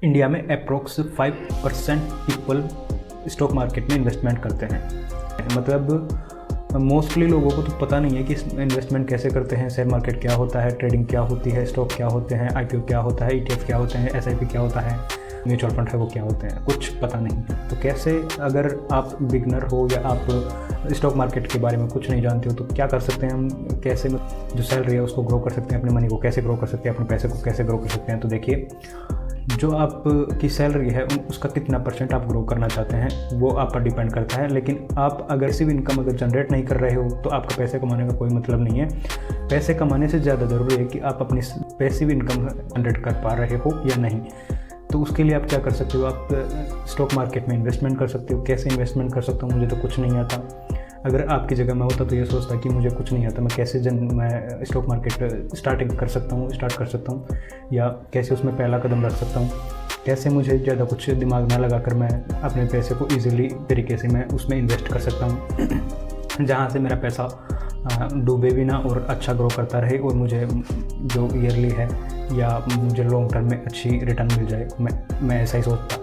India में approx 5% people stock market में investment करते हैं। मतलब मोस्टली लोगों को तो पता नहीं है कि इन्वेस्टमेंट कैसे करते हैं, शेयर मार्केट क्या होता है, ट्रेडिंग क्या होती है, स्टॉक क्या होते हैं, आईपीओ क्या होता है, ईटीएफ क्या होते हैं, एसआईपी क्या होता है, म्यूचुअल फंड है वो क्या होते हैं, कुछ पता नहीं है। तो कैसे, अगर आप बिगनर हो या आप स्टॉक मार्केट के बारे में कुछ नहीं जानते हो, तो क्या कर सकते हैं हम, कैसे जो सैलरी है उसको ग्रो कर सकते हैं, अपने मनी को कैसे ग्रो कर सकते हैं, अपने पैसे को कैसे ग्रो कर सकते हैं। तो देखिए, जो आपकी सैलरी है उसका कितना % आप ग्रो करना चाहते हैं वो आप पर डिपेंड करता है। लेकिन आप अगर सिर्फ इनकम अगर जनरेट नहीं कर रहे हो तो आपका पैसे कमाने का कोई मतलब नहीं है। पैसे कमाने से ज़्यादा ज़रूरी है कि आप अपनी पैसिव इनकम जनरेट कर पा रहे हो या नहीं। तो उसके लिए आप क्या कर सकते हो, आप स्टॉक मार्केट में इन्वेस्टमेंट कर सकते हो। कैसे इन्वेस्टमेंट कर सकता हूँ, मुझे तो कुछ नहीं आता। अगर आपकी जगह मैं होता तो ये सोचता कि मुझे कुछ नहीं आता, मैं कैसे मैं स्टॉक मार्केट स्टार्ट कर सकता हूँ या कैसे उसमें पहला कदम रख सकता हूँ, कैसे मुझे ज़्यादा कुछ दिमाग ना लगा कर मैं अपने पैसे को ईजिली तरीके से मैं उसमें इन्वेस्ट कर सकता हूँ जहाँ से मेरा पैसा डूबे भी ना और अच्छा ग्रो करता रहे और मुझे जो ईयरली है या मुझे लॉन्ग टर्म में अच्छी रिटर्न मिल जाए। मैं ऐसा ही सोचता।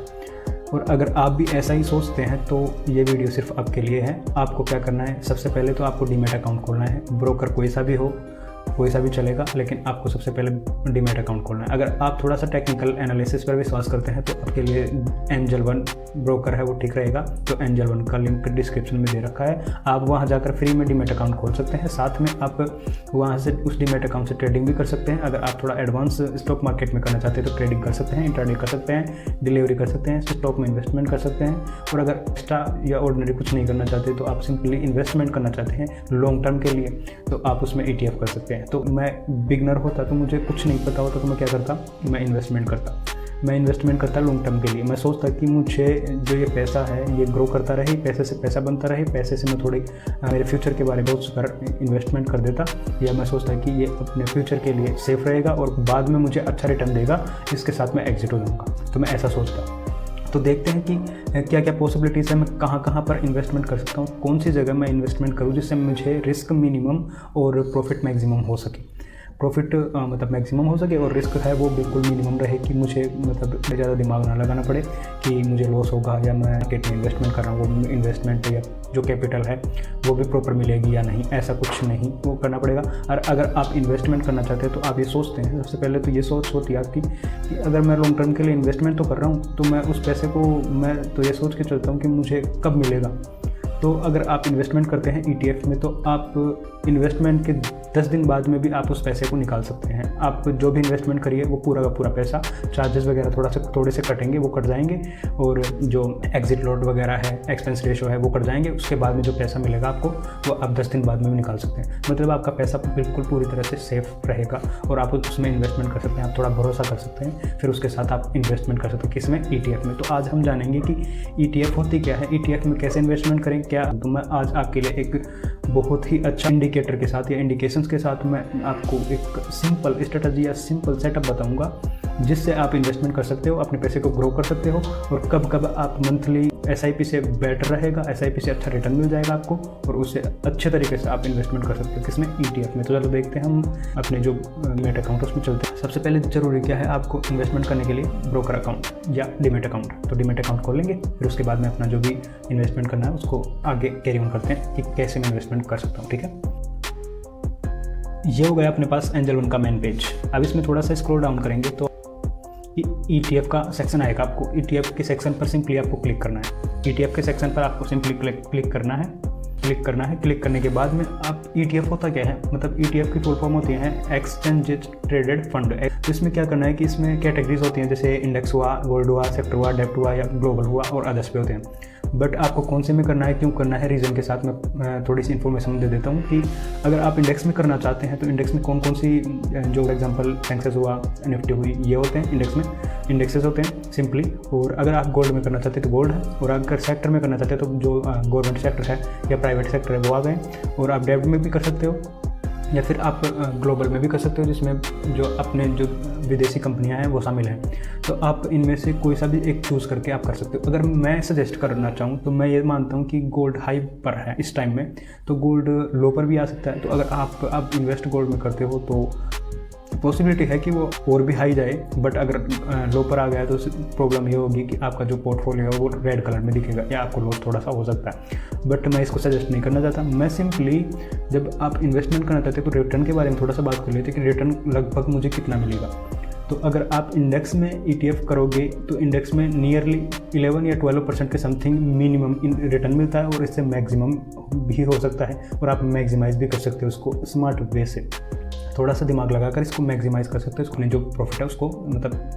और अगर आप भी ऐसा ही सोचते हैं तो ये वीडियो सिर्फ आपके लिए है। आपको क्या करना है, सबसे पहले तो आपको डीमैट अकाउंट खोलना है। ब्रोकर कोई सा भी हो, कोई सा भी चलेगा, लेकिन आपको सबसे पहले डीमैट अकाउंट खोलना है। अगर आप थोड़ा सा टेक्निकल एनालिसिस पर विश्वास करते हैं तो आपके लिए एंजल वन ब्रोकर है वो ठीक रहेगा। तो एंजल वन का लिंक डिस्क्रिप्शन में दे रखा है, आप वहाँ जाकर फ्री में डीमैट अकाउंट खोल सकते हैं। साथ में आप वहाँ से उस डीमैट अकाउंट से ट्रेडिंग भी कर सकते हैं। अगर आप थोड़ा एडवांस स्टॉक मार्केट में करना चाहते हैं तो ट्रेडिंग कर सकते हैं, इंट्राडे कर सकते हैं, डिलीवरी कर सकते हैं, स्टॉक में इन्वेस्टमेंट कर सकते हैं। और अगर एक्स्ट्रा या ऑर्डिनरी कुछ नहीं करना चाहते तो आप सिंपली इन्वेस्टमेंट करना चाहते हैं लॉन्ग टर्म के लिए तो आप उसमें ETF कर सकते हैं। तो मैं बिगनर होता तो मुझे कुछ नहीं पता होता तो मैं क्या करता, मैं इन्वेस्टमेंट करता लॉन्ग टर्म के लिए। मैं सोचता कि मुझे जो ये पैसा है ये ग्रो करता रहे, पैसे से पैसा बनता रहे, पैसे से मैं थोड़ी मेरे फ्यूचर के बारे में बहुत इन्वेस्टमेंट कर देता, या मैं सोचता कि ये अपने फ्यूचर के लिए सेफ रहेगा और बाद में मुझे अच्छा रिटर्न देगा, इसके साथ मैं एग्जिट हो जाऊँगा। तो मैं ऐसा सोचता। तो देखते हैं कि क्या क्या पॉसिबिलिटीज़ है, मैं कहाँ पर इन्वेस्टमेंट कर सकता हूँ, कौन सी जगह मैं इन्वेस्टमेंट करूँ जिससे मुझे रिस्क मिनिमम और प्रॉफिट मैक्सिमम हो सके। प्रॉफिट मतलब मैक्सिमम हो सके और रिस्क है वो बिल्कुल मिनिमम रहे, कि मुझे मतलब ज़्यादा दिमाग ना लगाना पड़े कि मुझे लॉस होगा या मैं मार्केट में इन्वेस्टमेंट कर रहा हूँ वो इन्वेस्टमेंट या जो कैपिटल है वो भी प्रॉपर मिलेगी या नहीं, ऐसा कुछ नहीं वो करना पड़ेगा। और अगर आप इन्वेस्टमेंट करना चाहते हैं तो आप ये सोचते हैं, सबसे पहले तो ये सोच होती है आपकी कि अगर मैं लॉन्ग टर्म के लिए इन्वेस्टमेंट तो कर रहा हूँ तो मैं उस पैसे को मैं तो ये सोच के चलता हूँ कि मुझे कब मिलेगा। तो अगर आप इन्वेस्टमेंट करते हैं ETF में तो आप इन्वेस्टमेंट के 10 दिन बाद में भी आप उस पैसे को निकाल सकते हैं। आप जो भी इन्वेस्टमेंट करिए वो पूरा का पूरा पैसा, चार्जेस वगैरह थोड़े से कटेंगे, वो कट जाएंगे, और जो एग्जिट लॉट वगैरह है, एक्सपेंस रेशो है वो कट जाएंगे। उसके बाद में जो पैसा मिलेगा आपको वो आप 10 दिन बाद में भी निकाल सकते हैं। मतलब आपका पैसा बिल्कुल पूरी तरह से सेफ रहेगा और आप उसमें इन्वेस्टमेंट कर सकते हैं, आप थोड़ा भरोसा कर सकते हैं, फिर उसके साथ आप इन्वेस्टमेंट कर सकते हैं। किसमें? ETF में। तो आज हम जानेंगे कि ETF होती क्या है, ETF में कैसे इन्वेस्टमेंट करें क्या। तो मैं आज आपके लिए एक बहुत ही अच्छा इंडिकेटर के साथ या इंडिकेशंस के साथ मैं आपको एक सिंपल स्ट्रेटजी या सिंपल सेटअप बताऊंगा जिससे आप इन्वेस्टमेंट कर सकते हो, अपने पैसे को ग्रो कर सकते हो और कब कब आप मंथली SIP से बेटर रहेगा, SIP से अच्छा रिटर्न मिल जाएगा आपको और उससे अच्छे तरीके से आप इन्वेस्टमेंट कर सकते हो। किसमें? ETF में। तो चलो देखते हैं हम अपने जो डीमैट अकाउंट उसमें चलते हैं। सबसे पहले जरूरी क्या है आपको इन्वेस्टमेंट करने के लिए? ब्रोकर अकाउंट या डीमैट अकाउंट। तो डीमैट अकाउंट खोलेंगे, फिर उसके बाद में अपना जो भी इन्वेस्टमेंट करना है उसको आगे कैरी ऑन करते हैं कि कैसे मैं इन्वेस्टमेंट कर सकता हूँ। ठीक है, ये हो गया अपने पास एंजल वन का मेन पेज। अब इसमें थोड़ा सा स्क्रॉल डाउन करेंगे तो ETF का सेक्शन आएगा। आपको ETF के सेक्शन पर सिंपली आपको क्लिक करना है। ETF के सेक्शन पर आपको सिंपली क्लिक करना है। क्लिक करने के बाद में आप ETF होता क्या है, मतलब ETF की फुल फॉर्म होती है एक्सचेंज ट्रेडेड फंड। तो इसमें क्या करना है कि इसमें कैटेगरीज होती हैं, जैसे इंडेक्स हुआ, गोल्ड हुआ, सेक्टर हुआ, डेप्ट हुआ या ग्लोबल हुआ और अदर्स पे होते हैं। बट आपको कौन से में करना है, क्यों करना है, रीज़न के साथ मैं थोड़ी सी इन्फॉर्मेशन दे देता हूँ कि अगर आप इंडेक्स में करना चाहते हैं तो इंडेक्स में कौन कौन सी, जो एग्जांपल सेंसेक्स हुआ, निफ्टी हुई, ये होते हैं इंडेक्स में, इंडेक्सेस होते हैं सिंपली। और अगर आप गोल्ड में करना चाहते हैं तो गोल्ड है, और अगर सेक्टर में करना चाहते हैं तो जो गवर्नमेंट सेक्टर है या प्राइवेट सेक्टर है वो आ गए। और आप डेब्ट में भी कर सकते हो या फिर आप ग्लोबल में भी कर सकते हो, जिसमें जो अपने जो विदेशी कंपनियां हैं वो शामिल हैं। तो आप इनमें से कोई सा भी एक चूज़ करके आप कर सकते हो। अगर मैं सजेस्ट करना चाहूँ तो मैं ये मानता हूँ कि गोल्ड हाई पर है इस टाइम में, तो गोल्ड लो पर भी आ सकता है। तो अगर आप इन्वेस्ट गोल्ड में करते हो तो पॉसिबिलिटी है कि वो और भी हाई जाए, बट अगर लो पर आ गया तो प्रॉब्लम ये होगी कि आपका जो पोर्टफोलियो है वो रेड कलर में दिखेगा या आपको लॉस थोड़ा सा हो सकता है। बट मैं इसको सजेस्ट नहीं करना चाहता। मैं सिंपली जब आप इन्वेस्टमेंट करना चाहते हैं तो रिटर्न के बारे में थोड़ा सा बात कर लेते हैं कि रिटर्न लगभग मुझे कितना मिलेगा। तो अगर आप इंडेक्स में ETF करोगे तो इंडेक्स में नियरली 11 या 12% के समथिंग मिनिमम रिटर्न मिलता है, और इससे मैक्सिमम भी हो सकता है, और आप मैक्सिमाइज़ भी कर सकते हो उसको स्मार्ट वे से। थोड़ा सा दिमाग लगाकर इसको मैक्सिमाइज़ कर सकते हो, इसको जो प्रॉफिट है उसको मतलब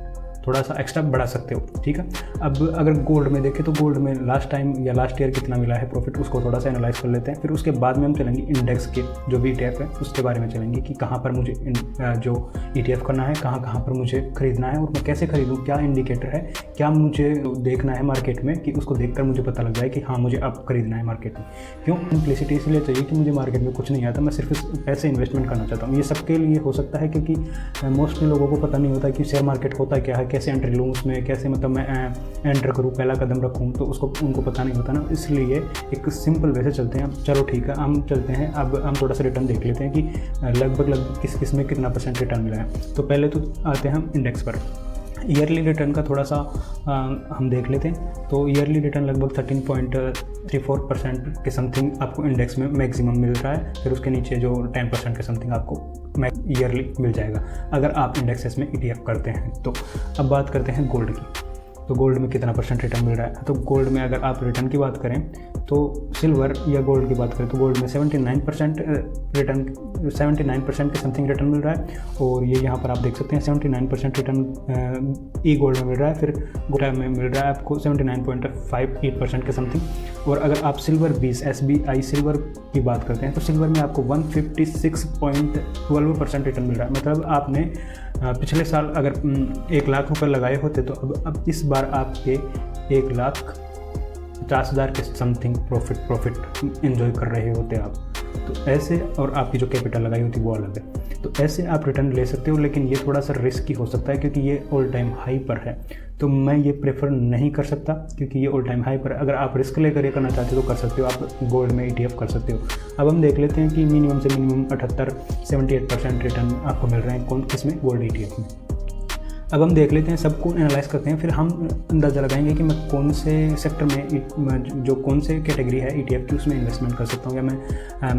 थोड़ा सा एक्स्ट्रा बढ़ा सकते हो, ठीक है। अब अगर गोल्ड में देखें तो गोल्ड में लास्ट टाइम या लास्ट ईयर कितना मिला है प्रॉफिट, उसको थोड़ा सा एनालाइज कर लेते हैं। फिर उसके बाद में हम चलेंगे इंडेक्स के जो भी ETF है उसके बारे में चलेंगे कि कहाँ पर मुझे जो ETF करना है, कहाँ कहाँ पर मुझे खरीदना है और मैं कैसे खरीदूँ, क्या इंडिकेटर है, क्या मुझे देखना है मार्केट में कि उसको देखकर मुझे पता लग जाए कि हाँ मुझे अब खरीदना है मार्केट में। क्यों? सिंप्लिसिटी इसलिए चाहिए कि मुझे मार्केट में कुछ नहीं आता, मैं सिर्फ पैसे इन्वेस्टमेंट करना चाहता हूँ। ये सबके लिए हो सकता है क्योंकि मोस्टली लोगों को पता नहीं होता कि शेयर मार्केट होता क्या है, कैसे एंट्री लूँ उसमें, कैसे मतलब मैं एंटर करूँ, पहला कदम रखूँ, तो उसको उनको पता नहीं होता ना। इसलिए एक सिंपल वे से चलते हैं। चलो ठीक है, हम चलते हैं। अब हम थोड़ा सा रिटर्न देख लेते हैं कि लगभग किस में कितना % रिटर्न मिला है। तो पहले तो आते हैं हम इंडेक्स पर। ईयरली रिटर्न का थोड़ा सा हम देख लेते हैं। तो ईयरली रिटर्न लगभग 13.34% के समथिंग आपको इंडेक्स में मैक्सिमम मिल रहा है। फिर उसके नीचे जो 10% के समथिंग आपको ईयरली मिल जाएगा अगर आप इंडेक्सेस में ETF करते हैं। तो अब बात करते हैं गोल्ड की। तो गोल्ड में कितना % रिटर्न मिल रहा है। तो गोल्ड में अगर आप रिटर्न की बात करें तो सिल्वर या गोल्ड की बात करें तो गोल्ड में 79% के समथिंग रिटर्न मिल रहा है। और ये यहाँ पर आप देख सकते हैं 79% रिटर्न गोल्ड में मिल रहा है। फिर गोल्ड में मिल रहा है आपको 79.58% के समथिंग। और अगर आप सिल्वर 20 SBI सिल्वर की बात करते हैं तो सिल्वर में आपको 156.12% रिटर्न मिल रहा है। मतलब आपने पिछले साल अगर 1 लाख रुपये लगाए होते तो अब इस बार आपके 1,50,000 के समथिंग प्रॉफिट एंजॉय कर रहे होते आप। तो ऐसे, और आपकी जो कैपिटल लगाई होती वो अलग है। तो ऐसे आप रिटर्न ले सकते हो, लेकिन ये थोड़ा सा रिस्की हो सकता है क्योंकि ये ऑल टाइम हाई पर है। तो मैं ये प्रेफर नहीं कर सकता क्योंकि ये ऑल टाइम हाई पर है। अगर आप रिस्क लेकर ये करना चाहते हो तो कर सकते हो, आप गोल्ड में ETF कर सकते हो। अब हम देख लेते हैं कि मिनिमम से मिनिमम 78% रिटर्न आपको मिल रहे हैं किसमें, गोल्ड ETF में। अब हम देख लेते हैं, सबको एनालाइज करते हैं, फिर हम अंदाज़ा लगाएंगे कि मैं कौन से सेक्टर में जो कौन से कैटेगरी है ETF की उसमें इन्वेस्टमेंट कर सकता हूँ, या मैं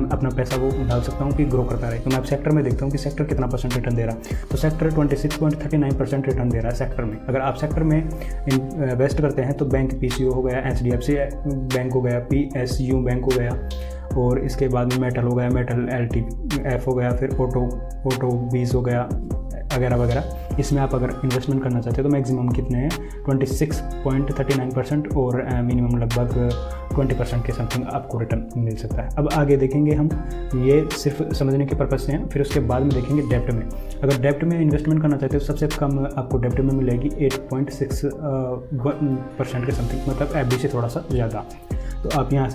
अपना पैसा वो डाल सकता हूँ कि ग्रो करता रहे। तो मैं अब सेक्टर में देखता हूँ कि सेक्टर कितना % रिटर्न दे रहा है। तो सेक्टर 26.39% रिटर्न दे रहा है सेक्टर में। अगर आप सेक्टर में इन्वेस्ट करते हैं तो बैंक PCO हो गया, HDFC बैंक हो गया, PSU बैंक हो गया, और इसके बाद में मेटल हो गया, मेटल LTF हो गया, फिर ऑटो 20 हो गया, वगैरह वगैरह। इसमें आप अगर इन्वेस्टमेंट करना चाहते हो तो मैक्सिमम कितने हैं 26.39% और मिनिमम लगभग 20% के समथिंग आपको रिटर्न मिल सकता है। अब आगे देखेंगे हम, ये सिर्फ समझने के पर्पज़ से हैं। फिर उसके बाद में देखेंगे डेप्ट में। अगर डेप्ट में इन्वेस्टमेंट करना चाहते हो तो सबसे कम आपको डेप्ट में मिलेगी 8.6% के समथिंग, मतलब FD से थोड़ा सा ज़्यादा। तो आप यहाँ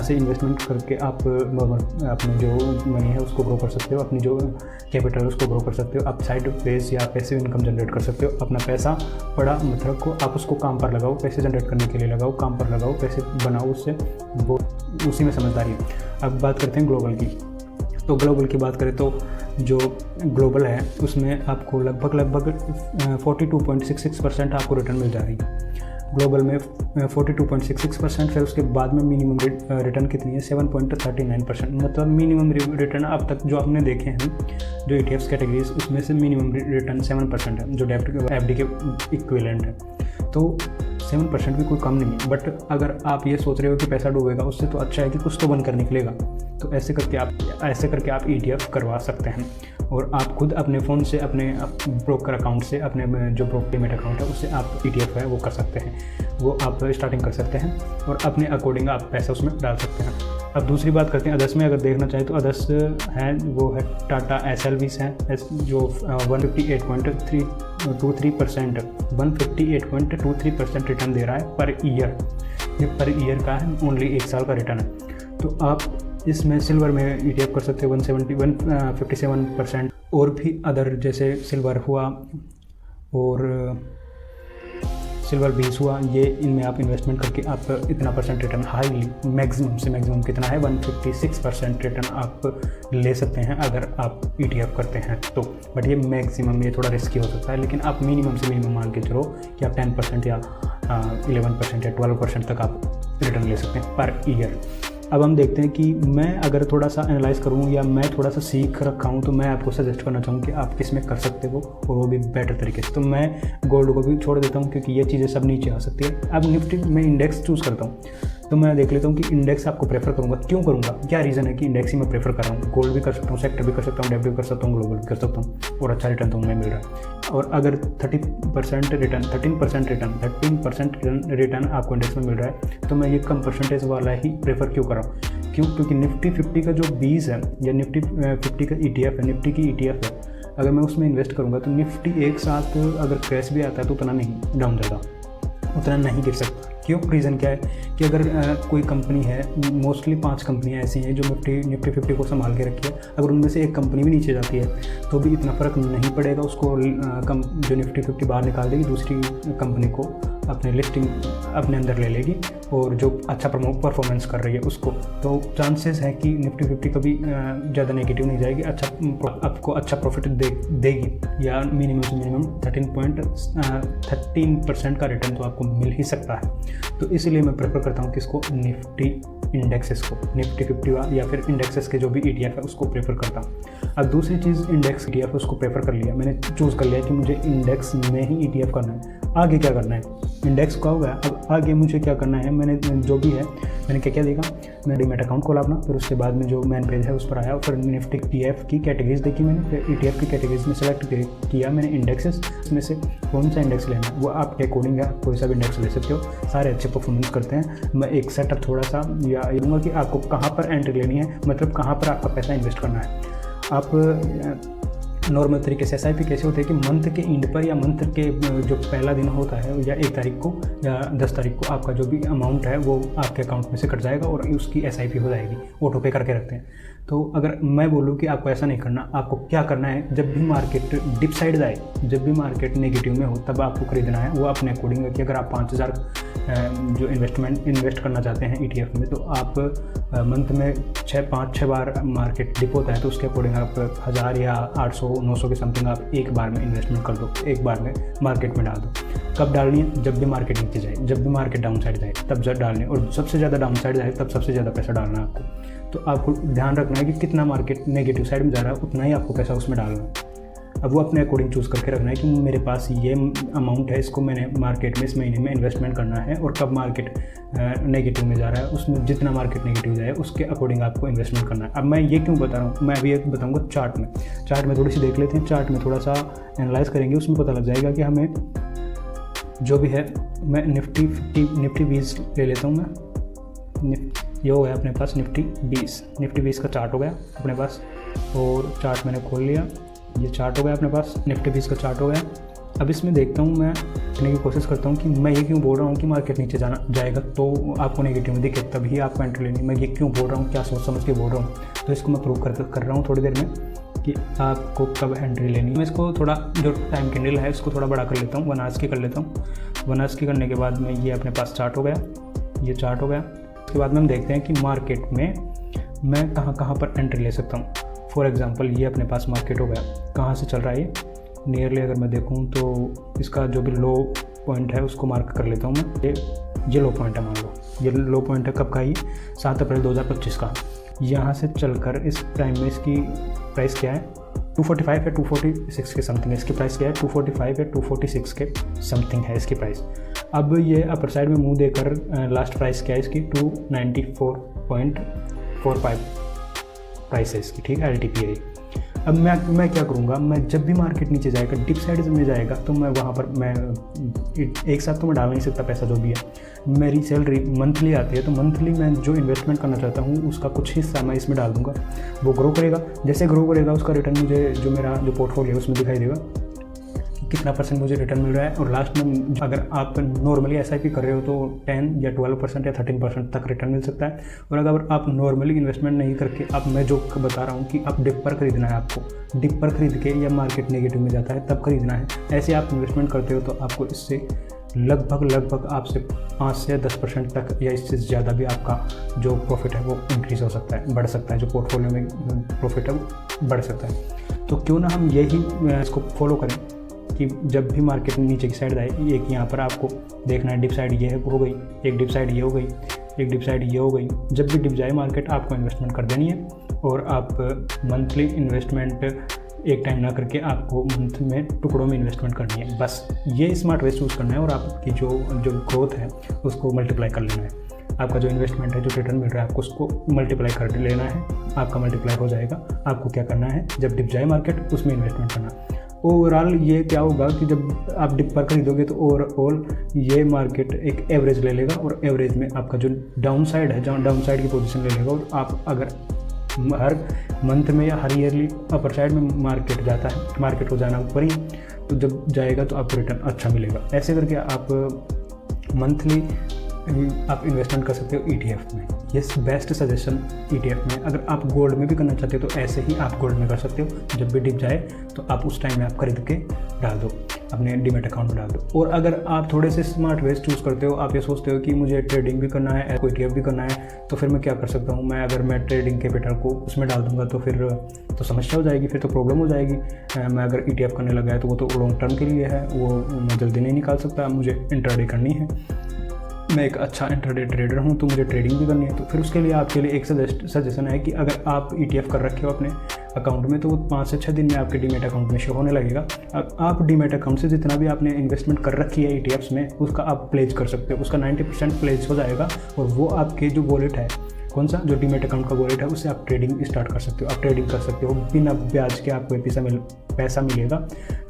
से इन्वेस्टमेंट करके आप नॉर्मल अपने जो मनी है उसको ग्रो कर सकते हो, अपनी जो कैपिटल है उसको ग्रो कर सकते हो। आप साइड बेस या पैसिव इनकम जनरेट कर सकते हो। अपना पैसा पड़ा मत रखो, आप उसको काम पर लगाओ, पैसे जनरेट करने के लिए लगाओ, काम पर लगाओ, पैसे बनाओ, उससे वो उसी में समझदारी है। अब बात करते हैं ग्लोबल की। तो ग्लोबल की बात करें तो जो ग्लोबल है उसमें आपको लगभग 42.66% आपको रिटर्न मिल जा रही है ग्लोबल में, 42.66%। फिर उसके बाद में मिनिमम रिटर्न कितनी है 7.39%। मतलब मिनिमम रिटर्न अब तक जो आपने देखे हैं जो ETFs कैटेगरीज, उसमें से मिनिमम रिटर्न 7% है, जो FD के इक्विवेलेंट है। तो 7% भी कोई कम नहीं है। बट अगर आप ये सोच रहे हो कि पैसा डूबेगा, उससे तो अच्छा है कि कुछ तो बन कर निकलेगा। तो ऐसे करके आप ETF करवा सकते हैं, और आप खुद अपने फ़ोन से, अपने ब्रोकर अकाउंट से, अपने जो ब्रोकर अकाउंट है उससे आप ETF है वो कर सकते हैं, वो आप स्टार्टिंग कर सकते हैं और अपने अकॉर्डिंग आप पैसा उसमें डाल सकते हैं। अब दूसरी बात करते हैं अदर्स में। अगर देखना चाहें तो अदर्स है वो है टाटा SLVs हैं जो 158.23% रिटर्न दे रहा है पर ईयर। ये पर ईयर का है, ओनली 1 साल का रिटर्न है। तो आप इसमें सिल्वर में ETF कर सकते हो 157%, और भी अदर जैसे सिल्वर हुआ और सिल्वर 20 हुआ, ये इनमें आप इन्वेस्टमेंट करके आप इतना परसेंट रिटर्न हाईली मैक्सिमम से मैक्सिमम कितना है 156% रिटर्न आप ले सकते हैं अगर आप ETF करते हैं तो। बट ये मैक्सिमम, ये थोड़ा रिस्की हो सकता है, लेकिन आप मिनिमम से मिनिमम मान के चलो कि आप 10% या 11% या 12% तक आप रिटर्न ले सकते हैं पर ईयर। अब हम देखते हैं कि मैं अगर थोड़ा सा एनालाइज़ करूँ या मैं थोड़ा सा सीख रखा हूँ तो मैं आपको सजेस्ट करना चाहूँ कि आप किस में कर सकते हो और वो भी बेटर तरीके से। तो मैं गोल्ड को भी छोड़ देता हूँ क्योंकि ये चीज़ें सब नीचे आ सकती है। अब निफ्टी में इंडेक्स चूज़ करता हूँ तो मैं देख लेता हूँ कि इंडेक्स आपको प्रेफर करूँगा। क्यों करूँगा, क्या रीज़न है कि इंडेक्स ही मैं प्रेफर कर रहा हूँ। गोल्ड भी कर सकता हूँ, सेक्टर भी कर सकता हूँ, डेब्ट भी कर सकता हूँ, ग्लोबल भी कर सकता हूँ और अच्छा रिटर्न तो उनमें मिल रहा है। और अगर 13% रिटर्न आपको इंडेक्स में मिल रहा है तो मैं ये कम परसेंटेज वाला ही प्रेफर क्यों कर रहा हूँ। क्यों, क्योंकि निफ्टी 50 का जो 20 है या निफ्टी 50 का ETF है, निफ्टी की ETF है, अगर मैं उसमें इन्वेस्ट करूँगा तो निफ्टी एक साथ अगर क्रैश भी आता है तो उतना नहीं डाउन जाता, उतना नहीं गिर सकता। क्यों, रीज़न क्या है कि अगर कोई कंपनी है, मोस्टली 5 कंपनियां ऐसी हैं जो निफ्टी 50 को संभाल के रखी है, अगर उनमें से एक कंपनी भी नीचे जाती है तो भी इतना फ़र्क नहीं पड़ेगा उसको। जो निफ्टी 50 बाहर निकाल देगी, दूसरी कंपनी को अपने लिस्टिंग अपने अंदर ले लेगी और जो अच्छा परफॉर्मेंस कर रही है उसको, तो चांसेस है कि निफ्टी 50 कभी ज़्यादा नेगेटिव नहीं जाएगी, आपको अच्छा प्रॉफिट देगी या मिनिमम से मिनिमम 13% का रिटर्न तो आपको मिल ही सकता है। तो इसलिए मैं प्रेफर करता हूँ कि इसको निफ्टी इंडेक्सेस को, निफ्टी 50 या फिर इंडेक्सेस के जो भी ETF है उसको प्रेफर करता हूँ। अब दूसरी चीज़ इंडेक्स ETF है उसको प्रेफर कर लिया, मैंने चूज़ कर लिया कि मुझे इंडेक्स में ही ETF करना है। आगे क्या करना है, इंडेक्स का हो गया, अब आगे मुझे क्या करना है, मैंने जो भी है मैंने क्या देखा, मैंने डीमैट अकाउंट खोला अपना, फिर उसके बाद में जो मेन पेज है उस पर आया, फिर निफ्टी ETF की कैटेगरीज देखी मैंने, फिर ETF की कैटेगरीज में सेलेक्ट किया मैंने इंडेक्सेस, इसमें से कौन सा इंडेक्स लेना है वो आपके अकॉर्डिंग है, कोई सा भी इंडेक्स ले सकते हो, सारे अच्छे परफॉर्मेंस करते हैं। मैं एक सेटअप थोड़ा सा या दूंगा कि आपको कहाँ पर एंट्री लेनी है, मतलब कहाँ पर आपका पैसा इन्वेस्ट करना है। आप नॉर्मल तरीके से SIP कैसे होते हैं कि मंथ के एंड पर या मंथ के जो पहला दिन होता है या 1 तारीख को या 10 तारीख को आपका जो भी अमाउंट है वो आपके अकाउंट में से कट जाएगा और उसकी SIP हो जाएगी, ऑटो पे करके रखते हैं। तो अगर मैं बोलूँ कि आपको ऐसा नहीं करना, आपको क्या करना है, जब भी मार्केट डिप साइड जाए, जब भी मार्केट नेगेटिव में हो तब आपको खरीदना है, वो अपने अकॉर्डिंग है कि अगर आप 5000 जो इन्वेस्ट करना चाहते हैं ETF में तो आप मंथ में 5-6 बार मार्केट डिप होता है तो उसके अकॉर्डिंग आप 1000 या 800-900 के समथिंग आप एक बार में इन्वेस्टमेंट कर दो, एक बार में मार्केट में डाल दो। कब डालनी है, जब भी मार्केट नीचे जाए, जब भी मार्केट डाउन साइड जाए तब डालनी है, और सबसे ज़्यादा डाउन साइड जाए तब सबसे ज़्यादा पैसा डालना है आपको। तो आपको ध्यान रखना है कि कितना मार्केट नेगेटिव साइड में जा रहा है उतना ही आपको पैसा उसमें डालना है। अब वो अपने अकॉर्डिंग चूज़ करके रखना है कि मेरे पास ये अमाउंट है, इसको मैंने मार्केट में इस महीने में इन्वेस्टमेंट करना है, और कब मार्केट नेगेटिव में जा रहा है उसमें जितना मार्केट नेगेटिव जाए उसके अकॉर्डिंग आपको इन्वेस्टमेंट करना है। अब मैं ये क्यों बता रहा हूँ, मैं अभी एक बताऊँगा चार्ट में थोड़ी सी देख लेते हैं, चार्ट में थोड़ा सा एनालाइज करेंगे, उसमें पता लग जाएगा कि हमें जो भी है। मैं निफ्टी 20 ले लेता हूँ, मैं ये हो गया अपने पास निफ्टी 20 का चार्ट हो गया अपने पास, और चार्ट मैंने खोल लिया, ये चार्ट हो गया अपने पास, निफ्टी 20 का चार्ट हो गया। अब इसमें देखता हूँ, मैं देखने की कोशिश करता हूँ कि मैं ये क्यों बोल रहा हूँ कि मार्केट नीचे जाएगा तो आपको नेगेटिव में दिखे तभी आपको एंट्री लेनी, मैं ये क्यों बोल रहा हूँ, क्या सोच समझ के बोल रहा हूँ, तो इसको मैं प्रूव कर रहा हूँ थोड़ी देर में कि आपको कब एंट्री लेनी है। मैं इसको थोड़ा जो टाइम कैंडल है इसको थोड़ा बड़ा कर लेता हूँ, 1 आवर्स की कर लेता हूँ। 1 आवर्स की करने के बाद में ये अपने पास चार्ट हो गया, ये चार्ट हो गया। उसके बाद में हम देखते हैं कि मार्केट में मैं कहाँ पर एंट्री ले सकता हूँ। फॉर एग्जांपल ये अपने पास मार्केट हो गया, कहाँ से चल रहा है ये, नियरली अगर मैं देखूँ तो इसका जो भी लो पॉइंट है उसको मार्क कर लेता हूँ मैं। ये लो पॉइंट है, मान लो ये लो पॉइंट है कब का, ये 7 अप्रैल 2025 का। यहाँ से चलकर इस टाइम में इसकी प्राइस क्या है, 245 या 246 के समथिंग है इसकी प्राइस, क्या है 245 या 246 के समथिंग है इसकी प्राइस। अब ये अपर साइड में मुंह देकर लास्ट प्राइस क्या है इसकी 294.45 प्राइस है इसकी, ठीक है, LTP। अब मैं क्या करूँगा, मैं जब भी मार्केट नीचे जाएगा, डिप साइड में जाएगा, तो मैं वहाँ पर मैं एक साथ तो मैं डाल नहीं सकता पैसा जो भी है। मेरी सैलरी मंथली आती है तो मंथली मैं जो इन्वेस्टमेंट करना चाहता हूँ उसका कुछ हिस्सा मैं इसमें डाल दूँगा, वो ग्रो करेगा। जैसे ग्रो करेगा उसका रिटर्न मुझे जो मेरा जो पोर्टफोलियो है उसमें दिखाई देगा कितना % मुझे रिटर्न मिल रहा है। और लास्ट में अगर आप नॉर्मली SIP कर रहे हो तो 10 या 12% या 13% तक रिटर्न मिल सकता है। और अगर आप नॉर्मली इन्वेस्टमेंट नहीं करके, अब मैं जो बता रहा हूँ कि आप डिप पर खरीदना है, आपको डिप पर खरीद के या मार्केट नेगेटिव में जाता है तब खरीदना है, ऐसे आप इन्वेस्टमेंट करते हो तो आपको इससे लगभग आपसे 5 से 10% तक या इससे ज़्यादा भी आपका जो प्रॉफिट है वो इंक्रीज़ हो सकता है, बढ़ सकता है। जो पोर्टफोलियो में प्रॉफिट है वो बढ़ सकता है। तो क्यों ना हम यही इसको फॉलो करें कि जब भी मार्केट नीचे की साइड आए, एक यहाँ पर आपको देखना है डिप साइड ये हो गई, एक डिप साइड ये हो गई, एक डिप साइड ये हो गई। जब भी डिप जाए मार्केट, आपको इन्वेस्टमेंट कर देनी है और आप मंथली इन्वेस्टमेंट एक टाइम ना करके आपको मंथ में टुकड़ों में इन्वेस्टमेंट करनी है। बस ये स्मार्ट वे चूज़ करना है और आपकी जो ग्रोथ है उसको मल्टीप्लाई कर लेना है। आपका जो इन्वेस्टमेंट है, जो रिटर्न मिल रहा है, आपको उसको मल्टीप्लाई कर लेना है। आपका मल्टीप्लाई हो जाएगा। आपको क्या करना है, जब डिप जाए मार्केट उसमें इन्वेस्टमेंट करना। ओवरऑल ये क्या होगा कि जब आप डिप पर खरीदोगे तो ओवरऑल ये मार्केट एक एवरेज ले लेगा और एवरेज में आपका जो डाउन साइड है, जहाँ डाउन साइड की पोजीशन ले लेगा। और आप अगर हर मंथ में या हर ईयरली अपर साइड में मार्केट जाता है, मार्केट को जाना ऊपर ही, तो जब जाएगा तो आपको रिटर्न अच्छा मिलेगा। ऐसे करके आप मंथली आप इन्वेस्टमेंट कर सकते हो ETF में। ये बेस्ट सजेशन ETF में। अगर आप गोल्ड में भी करना चाहते हो तो ऐसे ही आप गोल्ड में कर सकते हो। जब भी डिप जाए तो आप उस टाइम में आप खरीद के डाल दो, अपने डीमैट अकाउंट में डाल दो। और अगर आप थोड़े से स्मार्ट वेज चूज़ करते हो, आप ये सोचते हो कि मुझे ट्रेडिंग भी करना है, ETF भी करना है, तो फिर मैं क्या कर सकता हूँ, अगर मैं ट्रेडिंग कैपिटल को उसमें डाल दूंगा तो फिर तो समस्या हो जाएगी, फिर तो प्रॉब्लम हो जाएगी। मैं अगर ETF करने लगा है तो वो तो लॉन्ग टर्म के लिए है, वो मैं जल्दी नहीं निकाल सकता, मुझे इंट्राडे करनी है। मैं एक अच्छा इंट्राडे ट्रेडर हूँ तो मुझे ट्रेडिंग भी करनी है। तो फिर उसके लिए आपके लिए एक सजेशन है कि अगर आप ETF कर रखे हो अपने अकाउंट में तो वो 5 से 6 दिन में आपके डीमैट अकाउंट में शो होने लगेगा। आप डीमैट अकाउंट से जितना भी आपने इन्वेस्टमेंट कर रखी है ETFs में, उसका आप प्लेज कर सकते हो। उसका 90% प्लेज हो जाएगा और वो आपके जो वॉलेट है, कौन सा, जो डीमैट अकाउंट का वॉलेट है, उससे आप ट्रेडिंग स्टार्ट कर सकते हो। आप ट्रेडिंग कर सकते हो बिना ब्याज के, आपको पैसा मिलेगा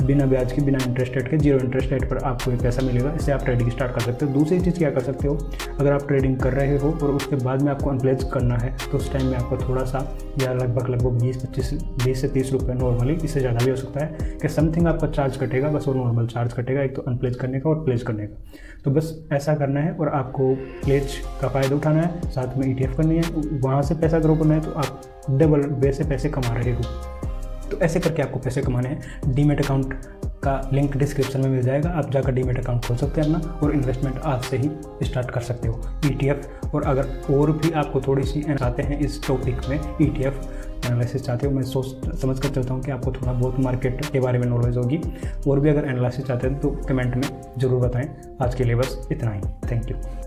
बिना ब्याज के, बिना इंटरेस्ट रेट के, 0 इंटरेस्ट रेट पर आपको ये पैसा मिलेगा। इससे आप ट्रेडिंग स्टार्ट कर सकते हो। दूसरी चीज़ क्या कर सकते हो, अगर आप ट्रेडिंग कर रहे हो और उसके बाद में आपको अनप्लेज करना है तो उस टाइम में आपको थोड़ा सा या लगभग 20 से 30 रुपये नॉर्मली, इससे ज़्यादा भी हो सकता है कि समथिंग आपका चार्ज कटेगा, बस वो नॉर्मल चार्ज कटेगा, एक तो अनप्लेज करने का और प्लेज करने का। तो बस ऐसा करना है और आपको प्लेज का फ़ायदा उठाना है, साथ में ETF करनी है, वहाँ से पैसा ग्रो करना है। तो आप डबल वे से पैसे कमा रहे हो। तो ऐसे करके आपको पैसे कमाने हैं। डीमैट अकाउंट का लिंक डिस्क्रिप्शन में मिल जाएगा, आप जाकर डीमैट अकाउंट खोल सकते हैं अपना और इन्वेस्टमेंट आज से ही स्टार्ट कर सकते हो ETF। और अगर और भी आपको थोड़ी सी चाहते हैं इस टॉपिक में, ETF एनालिसिस चाहते हो, मैं समझ कर चलता हूँ कि आपको थोड़ा बहुत मार्केट के बारे में नॉलेज होगी। और भी अगर एनालिसिस चाहते हैं तो कमेंट में ज़रूर बताएं। आज के लिए बस इतना ही। Thank you.